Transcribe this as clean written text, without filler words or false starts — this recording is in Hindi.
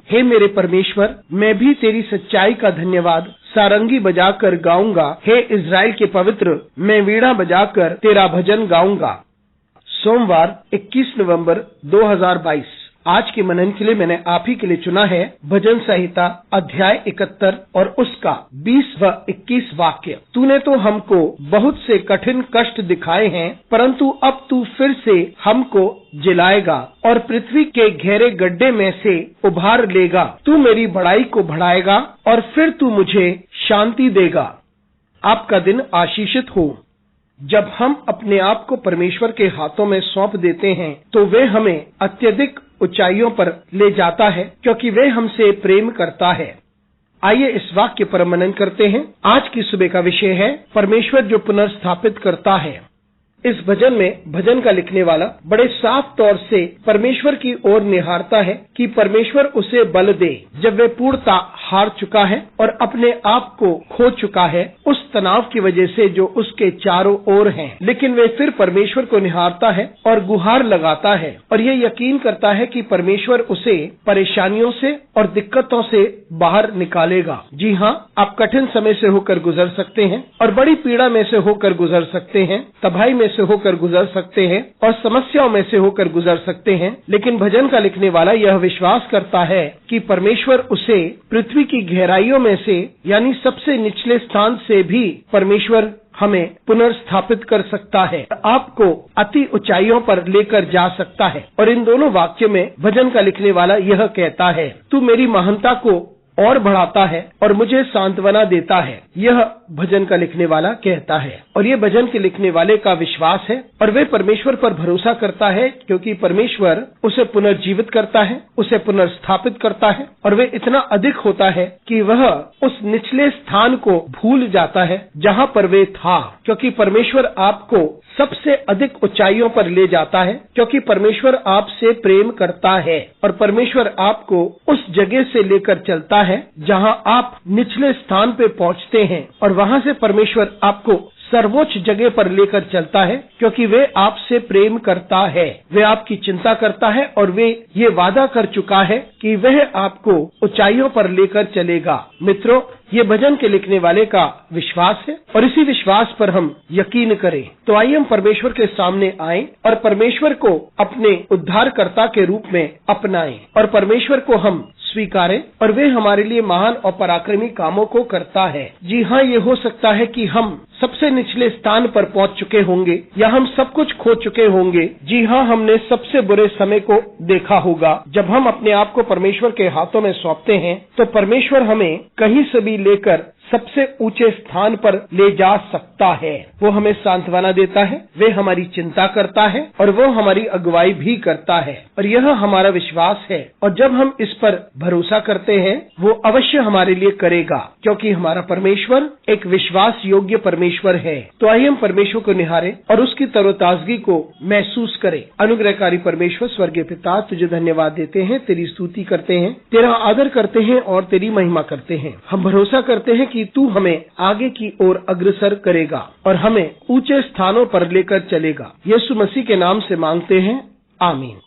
हे मेरे परमेश्वर, मैं भी तेरी सच्चाई का धन्यवाद सारंगी बजाकर गाऊंगा। हे इज़राइल के पवित्र, मैं वीणा बजाकर तेरा भजन गाऊंगा। सोमवार 21 नवंबर 2022। आज के मनन के लिए मैंने आप ही के लिए चुना है भजन संहिता अध्याय 71 और उसका 20 व 21 वाक्य। तूने तो हमको बहुत से कठिन कष्ट दिखाए हैं, परंतु अब तू फिर से हमको जिलाएगा और पृथ्वी के गहरे गड्ढे में से उभार लेगा। तू मेरी बड़ाई को बढ़ाएगा और फिर तू मुझे शांति देगा। आपका दिन आशीषित हो। जब हम अपने आप को परमेश्वर के हाथों में सौंप देते हैं तो वे हमें अत्यधिक ऊंचाइयों पर ले जाता है, क्योंकि वे हमसे प्रेम करता है। आइए इस वाक्य पर मनन करते हैं। आज की सुबह का विषय है परमेश्वर जो पुनर्स्थापित करता है। इस भजन में भजन का लिखने वाला बड़े साफ तौर से परमेश्वर की ओर निहारता है कि परमेश्वर उसे बल दे। जब वे पूर्णता हार चुका है और अपने आप को खो चुका है उस तनाव की वजह से जो उसके चारों ओर है, लेकिन वे फिर परमेश्वर को निहारता है और गुहार लगाता है और ये यकीन करता है कि परमेश्वर उसे परेशानियों से और दिक्कतों से बाहर निकालेगा। जी हाँ, आप कठिन समय से होकर गुजर सकते हैं और बड़ी पीड़ा में से होकर गुजर सकते हैं, तबाही में से होकर गुजर सकते हैं और समस्याओं में से होकर गुजर सकते हैं, लेकिन भजन का लिखने वाला यह विश्वास करता है कि परमेश्वर उसे पृथ्वी की गहराइयों में से यानी सबसे निचले स्थान से भी परमेश्वर हमें पुनर्स्थापित कर सकता है, आपको अति ऊंचाइयों पर लेकर जा सकता है। और इन दोनों वाक्यों में भजन का लिखने वाला यह कहता है, तू मेरी महानता को और बढ़ाता है और मुझे सांत्वना देता है। यह भजन का लिखने वाला कहता है और ये भजन के लिखने वाले का विश्वास है और वे परमेश्वर पर भरोसा करता है, क्योंकि परमेश्वर उसे पुनर्जीवित करता है, उसे पुनर्स्थापित करता है और वे इतना अधिक होता है कि वह उस निचले स्थान को भूल जाता है जहाँ पर वे था, क्योंकि परमेश्वर आपको सबसे अधिक ऊंचाइयों पर ले जाता है, क्योंकि परमेश्वर आपसे प्रेम करता है और परमेश्वर आपको उस जगह से लेकर चलता है जहां आप निचले स्थान पे पहुंचते हैं और वहां से परमेश्वर आपको सर्वोच्च जगह पर लेकर चलता है, क्योंकि वे आपसे प्रेम करता है, वे आपकी चिंता करता है और वे ये वादा कर चुका है कि वह आपको ऊंचाइयों पर लेकर चलेगा। मित्रों, ये भजन के लिखने वाले का विश्वास है और इसी विश्वास पर हम यकीन करें। तो आइए हम परमेश्वर के सामने आएं और परमेश्वर को अपने उद्धारकर्ता के रूप में अपनाएं और परमेश्वर को हम स्वीकारें और वे हमारे लिए महान और पराक्रमी कामों को करता है। जी हाँ, ये हो सकता है कि हम सबसे निचले स्थान पर पहुंच चुके होंगे या हम सब कुछ खो चुके होंगे। जी हाँ, हमने सबसे बुरे समय को देखा होगा। जब हम अपने आप को परमेश्वर के हाथों में सौंपते हैं तो परमेश्वर हमें कहीं से भी लेकर सबसे ऊंचे स्थान पर ले जा सकता है। वो हमें सांत्वना देता है, वे हमारी चिंता करता है और वो हमारी अगुवाई भी करता है और यह हमारा विश्वास है। और जब हम इस पर भरोसा करते हैं वो अवश्य हमारे लिए करेगा, क्योंकि हमारा परमेश्वर एक विश्वास योग्य परमेश्वर है। तो आइए हम परमेश्वर को निहारें और उसकी तरोताजगी को महसूस करें। अनुग्रहकारी परमेश्वर स्वर्गीय पिता, तुझे धन्यवाद देते हैं, तेरी स्तुति करते हैं, तेरा आदर करते हैं और तेरी महिमा करते हैं। हम भरोसा करते हैं कि तू हमें आगे की ओर अग्रसर करेगा और हमें ऊंचे स्थानों पर लेकर चलेगा। यीशु मसीह के नाम से मांगते हैं, आमीन।